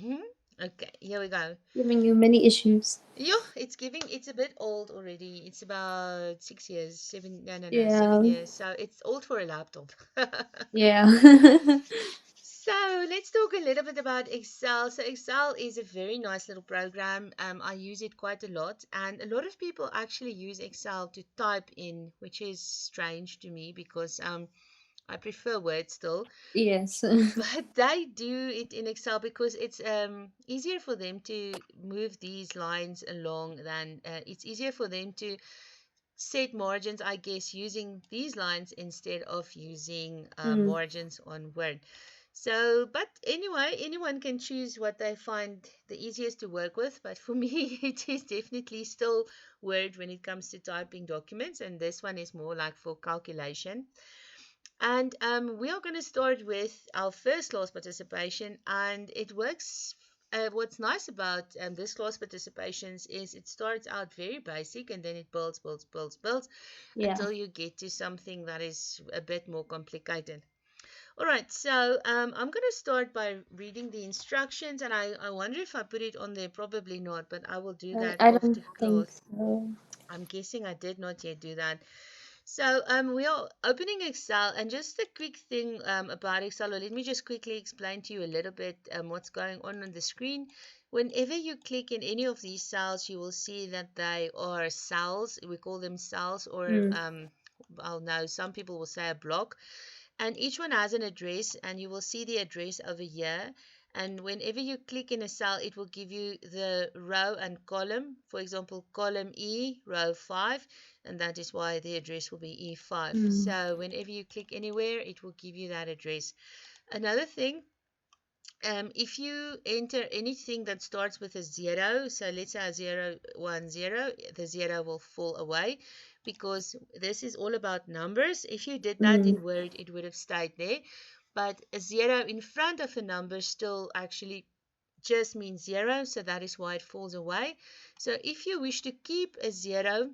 Hmm? Okay, here we go. Giving you many issues. Yeah, it's a bit old already. It's about 6 years, no, Yeah. 7 years. So it's old for a laptop. Yeah. So let's talk a little bit about Excel. So Excel is a very nice little program. I use it quite a lot, and a lot of people actually use Excel to type in, which is strange to me because I prefer Word still. Yes. But they do it in Excel because it's easier for them to move these lines along than it's easier for them to set margins, I guess, using these lines instead of using Mm. margins on Word. So, but anyway, anyone can choose what they find the easiest to work with. But for me, it is definitely still Word when it comes to typing documents, and this one is more like for calculation. And we are going to start with our first class participation, and it works. What's nice about this class participations is it starts out very basic and then it builds Yeah. until you get to something that is a bit more complicated. All right, so I'm going to start by reading the instructions, and I wonder if I put it on there. Probably not, but I will do that I don't after think class. so. I'm guessing I did not yet do that. So we are opening Excel, and just a quick thing about Excel, or let me just quickly explain to you a little bit what's going on the screen. Whenever you click in any of these cells, you will see that they are cells. We call them cells, or Mm. I'll know some people will say a block, and each one has an address, and you will see the address over here. And whenever you click in a cell, it will give you the row and column. For example, column E, row 5, and that is why the address will be E5. Mm. So whenever you click anywhere, it will give you that address. Another thing, if you enter anything that starts with a zero, so let's say a 0, 1, 0, the zero will fall away because this is all about numbers. If you did that Mm. in Word, it would have stayed there. But a zero in front of a number still actually just means zero, so that is why it falls away. So if you wish to keep a zero,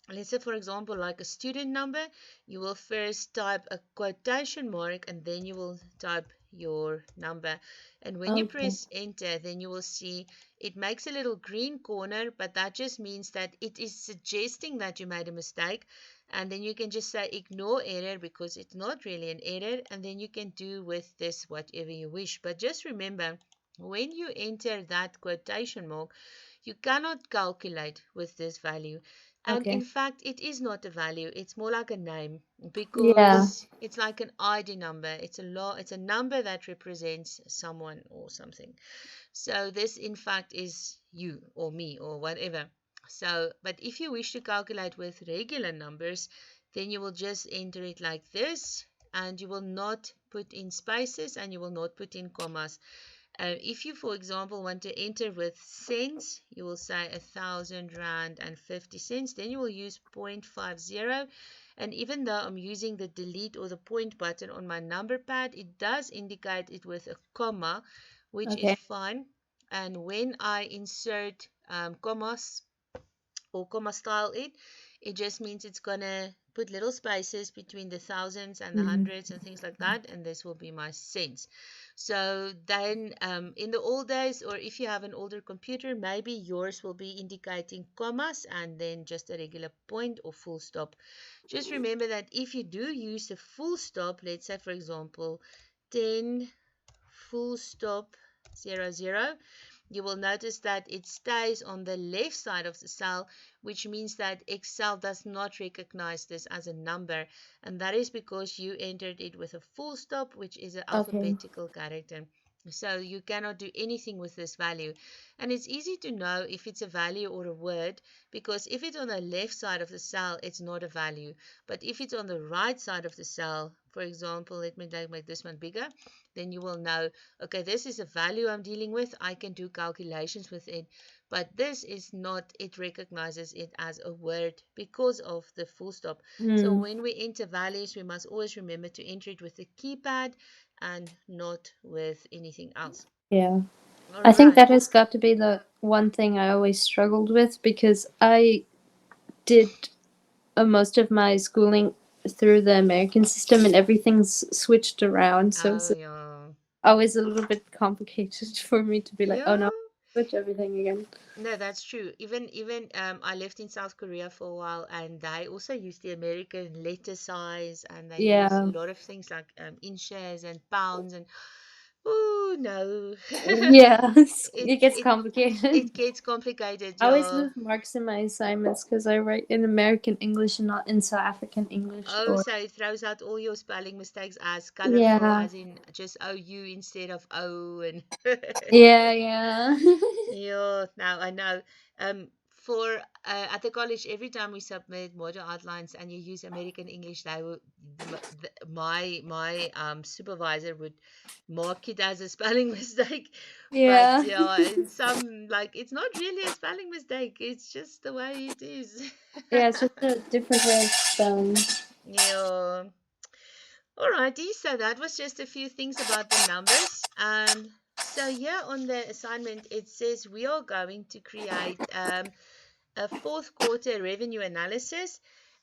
let's say for example like a student number, you will first type a quotation mark and then you will type your number, and when you Okay. press enter then you will see it makes a little green corner, but that just means that it is suggesting that you made a mistake, and then you can just say ignore error because it's not really an error, and then you can do with this whatever you wish. But just remember, when you enter that quotation mark, you cannot calculate with this value. And in Okay. fact, it is not a value, it's more like a name Yeah. because it's like an ID number. It's a number that represents someone or something. So this in fact is you or me or whatever. So, but if you wish to calculate with regular numbers, then you will just enter it like this, and you will not put in spaces and you will not put in commas. If you, for example, want to enter with cents, you will say 1,000 rand and 50 cents. Then you will use 0.50. And even though I'm using the delete or the point button on my number pad, it does indicate it with a comma, which is Okay. fine. And when I insert commas or comma style it just means it's gonna put little spaces between the thousands and the Mm. hundreds and things like that, and this will be my cents. So then in the old days, or if you have an older computer, maybe yours will be indicating commas and then just a regular point or full stop. Just remember that if you do use the full stop, let's say for example 10 full stop 00, you will notice that it stays on the left side of the cell, which means that Excel does not recognize this as a number, and that is because you entered it with a full stop, which is an Okay. alphabetical character. So you cannot do anything with this value. And it's easy to know if it's a value or a word because if it's on the left side of the cell, it's not a value. But if it's on the right side of the cell, for example, let me make this one bigger, then you will know, okay, this is a value I'm dealing with. I can do calculations with it, but this is not, it recognizes it as a word because of the full stop. So Mm. when we enter values, we must always remember to enter it with the keypad and not with anything else. Yeah. All I think right. that has got to be the one thing I always struggled with because I did most of my schooling through the American system and everything's switched around. So it's Oh, yeah. always a little bit complicated for me to be like, oh Yeah. no, switch everything again. No, that's true. Even I lived in South Korea for a while, and they also use the American letter size, and they use a Yeah, lot of things like inches and pounds, and oh no, yeah, it it gets it complicated. it gets complicated, I always yeah. lose marks in my assignments because I write in American English and not in South African English. Oh, Or so it throws out all your spelling mistakes as colorful, yeah, as in just OU instead of O, and yeah, yeah. yeah, now I know. For at the college, every time we submit module outlines and you use American English, they will my supervisor would mark it as a spelling mistake. But Yeah, yeah, in some like it's not really a spelling mistake. It's just the way it is. yeah. It's just a different way of spelling. Yeah. Alrighty, so that was just a few things about the numbers. So here on the assignment, it says we are going to create a fourth quarter revenue analysis,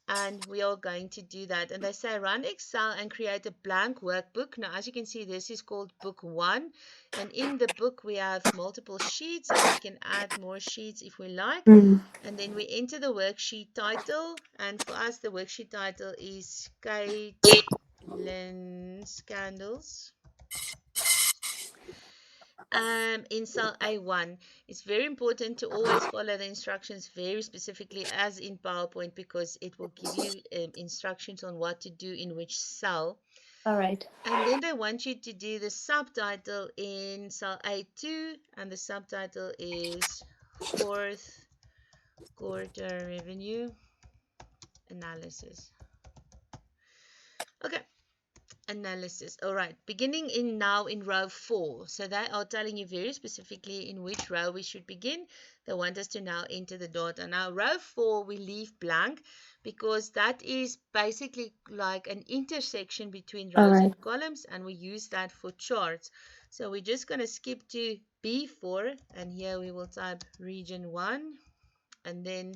and we are going to do that. And they say run Excel and create a blank workbook. Now, as you can see, this is called book one, and in the book we have multiple sheets, and we can add more sheets if we like. Mm. And then we enter the worksheet title, and for us, the worksheet title is Caitlin's Candles. In cell A1, it's very important to always follow the instructions very specifically as in PowerPoint because it will give you instructions on what to do in which cell. All right, And then they want you to do the subtitle in cell A2, and the subtitle is fourth quarter revenue analysis. Okay, analysis. All right, beginning in now in row 4. So they are telling you very specifically in which row we should begin. They want us to now enter the data. Now row 4 we leave blank because that is basically like an intersection between all rows right, and columns, and we use that for charts. So we're just going to skip to B4, and here we will type region 1, and then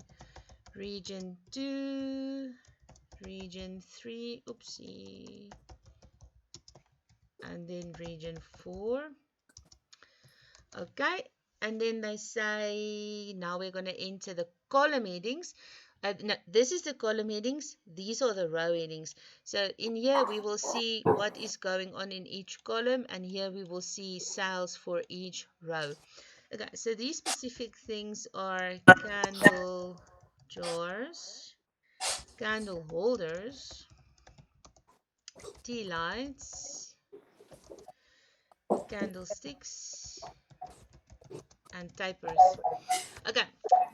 region 2, region 3, oopsie, and then region 4. Okay, and then they say now we're going to enter the column headings. No, this is the column headings, these are the row headings. So in here we will see what is going on in each column, and here we will see sales for each row. Okay, so these specific things are candle jars, candle holders, tea lights, candlesticks, and tapers. Okay,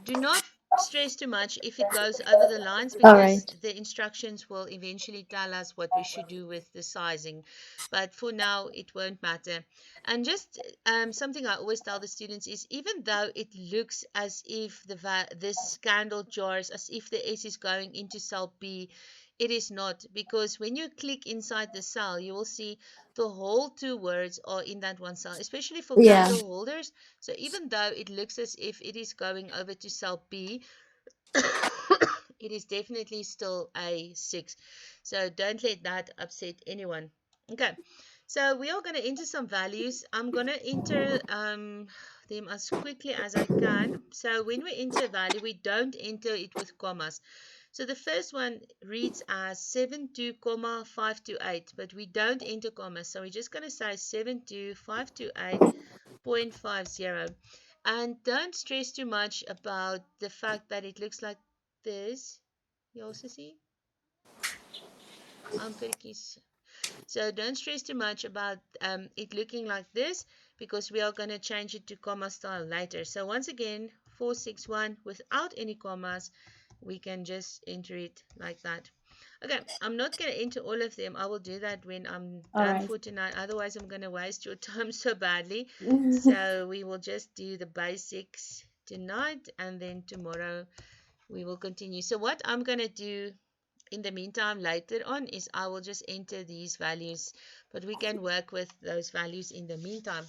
do not stress too much if it goes over the lines all because right. the instructions will eventually tell us what we should do with the sizing. But for now, it won't matter. And just something I always tell the students is even though it looks as if this candle jars, as if the S is going into cell B, it is not, because when you click inside the cell, you will see the whole two words are in that one cell, especially for Yeah, candle holders. So even though it looks as if it is going over to cell B, it is definitely still a 6. So don't let that upset anyone. Okay, so we are going to enter some values. I'm going to enter them as quickly as I can. So when we enter value, we don't enter it with commas. So the first one reads as 72,528, but we don't enter commas. So we're just going to say 72,528.50. And don't stress too much about the fact that it looks like this. You also see? Amperkies. So don't stress too much about it looking like this because we are going to change it to comma style later. So once again, 461 without any commas, we can just enter it like that. Okay, I'm not going to enter all of them. I will do that when I'm all done right. for tonight. Otherwise, I'm going to waste your time so badly. So we will just do the basics tonight, and then tomorrow we will continue. So what I'm going to do in the meantime later on is I will just enter these values, but we can work with those values in the meantime.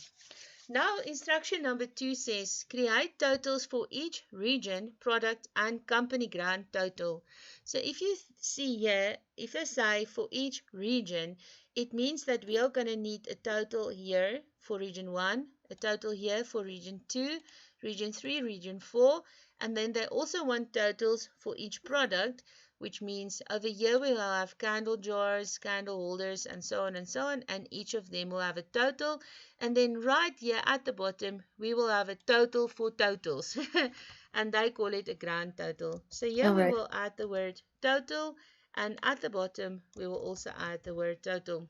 Now, instruction number 2 says create totals for each region, product, and company grand total. So if you see here, if I say for each region, it means that we are going to need a total here for region 1, a total here for region 2, region 3, region 4, and then they also want totals for each product, which means over here we will have candle jars, candle holders, and so on and so on, and each of them will have a total. And then right here at the bottom, we will have a total for totals. And they call it a grand total. So here All we right. will add the word total. And at the bottom, we will also add the word total.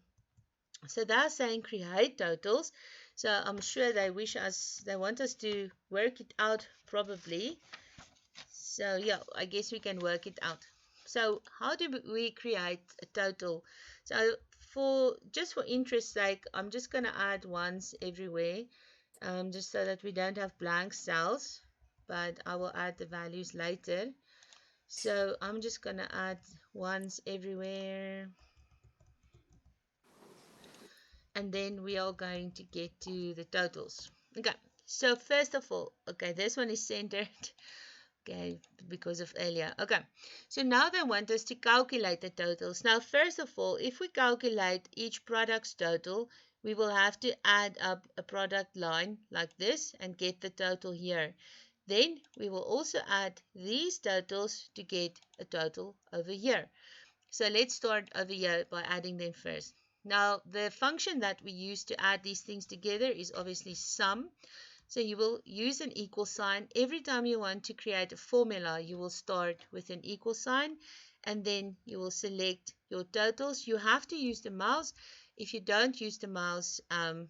So they're saying create totals. So I'm sure they want us to work it out probably. So yeah, I guess we can work it out. So how do we create a total? So for interest sake, I'm just going to add ones everywhere, just so that we don't have blank cells, but I will add the values later. So I'm just going to add ones everywhere, and then we are going to get to the totals. Okay, so first of all, okay, this one is centered. Okay, because of earlier. Okay, so now they want us to calculate the totals. Now, first of all, if we calculate each product's total, we will have to add up a product line like this and get the total here. Then we will also add these totals to get a total over here. So let's start over here by adding them first. Now, the function that we use to add these things together is obviously sum. So you will use an equal sign. Every time you want to create a formula, you will start with an equal sign, and then you will select your totals. You have to use the mouse. If you don't use the mouse, oh,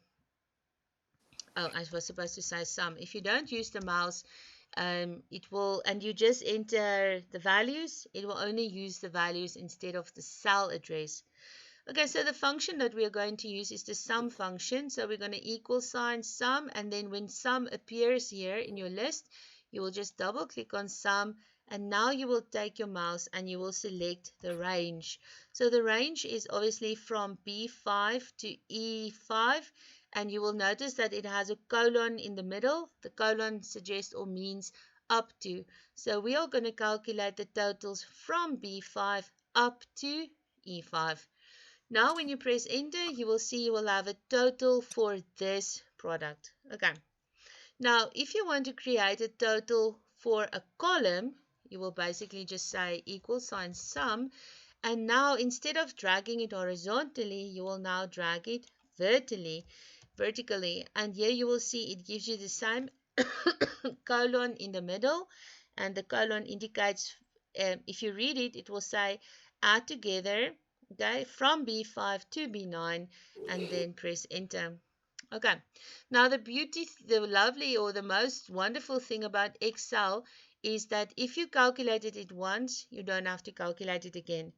I was supposed to say sum. If you don't use the mouse, it will, and you just enter the values, it will only use the values instead of the cell address. Okay, so the function that we are going to use is the sum function. So we're going to equal sign sum, and then when sum appears here in your list, you will just double click on sum, and now you will take your mouse and you will select the range. So the range is obviously from B5 to E5, and you will notice that it has a colon in the middle. The colon suggests or means up to. So we are going to calculate the totals from B5 up to E5. Now, when you press enter, you will see you will have a total for this product. Okay. Now, if you want to create a total for a column, you will basically just say equal sign sum. And now, instead of dragging it horizontally, you will now drag it vertically. And here you will see it gives you the same colon in the middle. And the colon indicates, if you read it, it will say add together, okay, from B5 to B9, and then press enter. Okay, now the lovely or the most wonderful thing about Excel is that if you calculated it once, you don't have to calculate it again.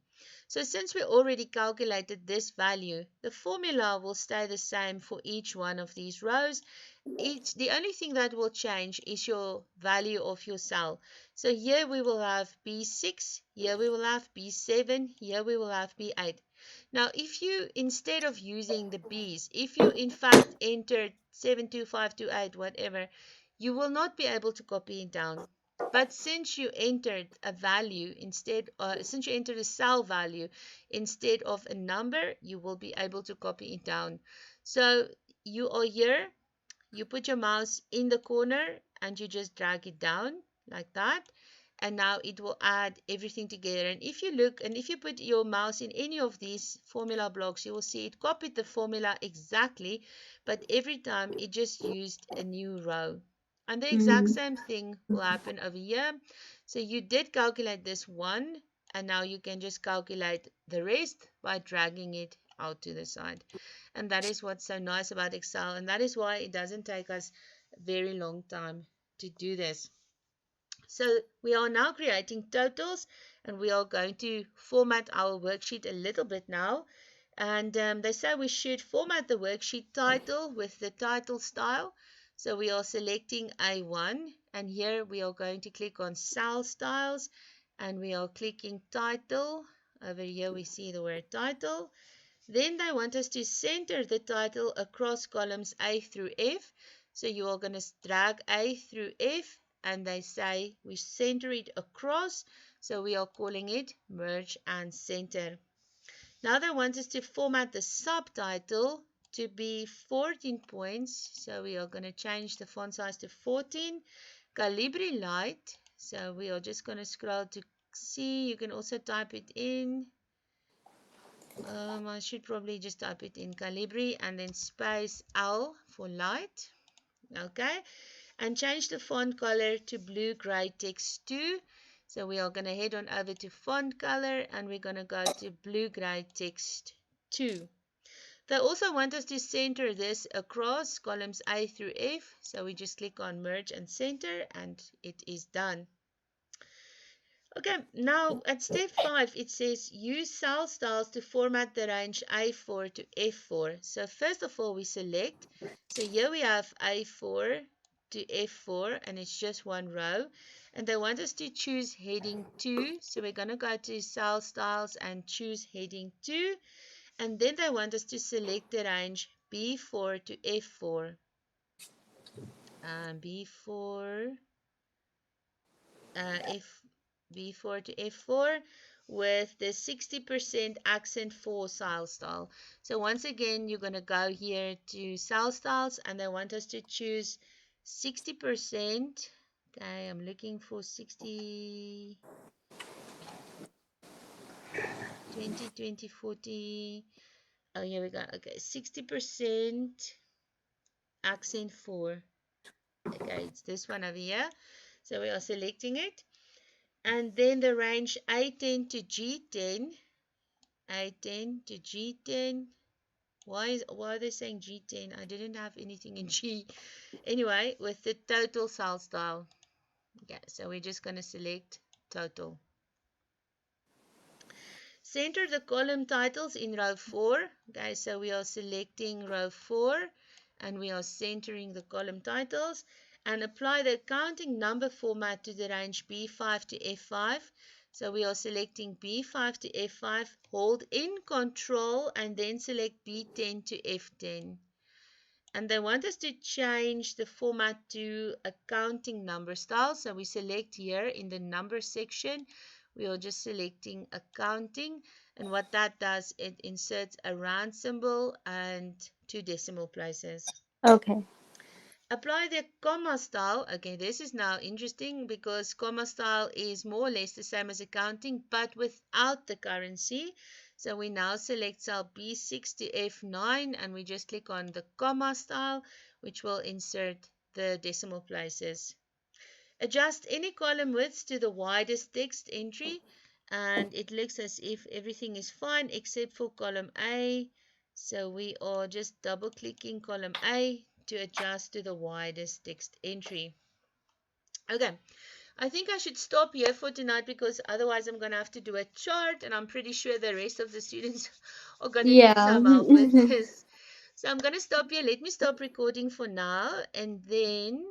So since we already calculated this value, the formula will stay the same for each one of these rows. The only thing that will change is your value of your cell. So here we will have B6, here we will have B7, here we will have B8. Now, if you, instead of using the B's, if you in fact entered 72528, whatever, you will not be able to copy it down. But since you entered a value instead, since you entered a cell value instead of a number, you will be able to copy it down. So you are here, you put your mouse in the corner and you just drag it down like that, and now it will add everything together. And if you look and if you put your mouse in any of these formula blocks, you will see it copied the formula exactly, but every time it just used a new row. And the exact Mm. same thing will happen over here. So you did calculate this one, and now you can just calculate the rest by dragging it out to the side. And that is what's so nice about Excel, and that is why it doesn't take us a very long time to do this. So we are now creating totals, and we are going to format our worksheet a little bit now. And they say we should format the worksheet title with the title style. So we are selecting A1, and here we are going to click on cell styles, and we are clicking title. Over here we see the word title. Then they want us to center the title across columns A through F. So you are going to drag A through F, and they say we center it across. So we are calling it merge and center. Now they want us to format the subtitle to be 14 points. So we are going to change the font size to 14. Calibri light. So we are just going to scroll to see. You can also type it in. I should probably just type it in Calibri and then space L for light. Okay. And change the font color to blue gray text 2. So we are going to head on over to font color and we're going to go to blue gray text 2. They also want us to center this across columns A through F. So we just click on merge and center and it is done. Okay, now at step 5, it says use cell styles to format the range A4 to F4. So first of all, we select. So here we have A4 to F4, and it's just one row. And they want us to choose heading 2. So we're going to go to cell styles and choose heading 2. And then they want us to select the range B4 to F4. B4 F B4 to F4 with the 60% accent for cell style. So once again, you're going to go here to cell styles and they want us to choose 60%. Okay, I'm looking for 60, 20, 20, 40. Oh, here we go. Okay, 60% accent 4. Okay, it's this one over here. So we are selecting it. And then the range A10 to G10. A10 to G10. Why are they saying G10? I didn't have anything in G. Anyway, with the total cell style. Okay, so we're just going to select total. Center the column titles in row 4. Okay, so we are selecting row 4 and we are centering the column titles and apply the counting number format to the range B5 to F5. So we are selecting B5 to F5, hold in control and then select B10 to F10. And they want us to change the format to a counting number style. So we select here in the number section, we are just selecting accounting. And what that does, it inserts a round symbol and 2 decimal places. Okay. Apply the comma style. Okay, this is now interesting because comma style is more or less the same as accounting, but without the currency. So we now select cell B6 to F9 and we just click on the comma style, which will insert the decimal places. Adjust any column width to the widest text entry and it looks as if everything is fine except for column A. So we are just double clicking column A to adjust to the widest text entry. Okay, I think I should stop here for tonight because otherwise I'm going to have to do a chart and I'm pretty sure the rest of the students are going to need Yeah. some help with this. So I'm going to stop here. Let me stop recording for now and then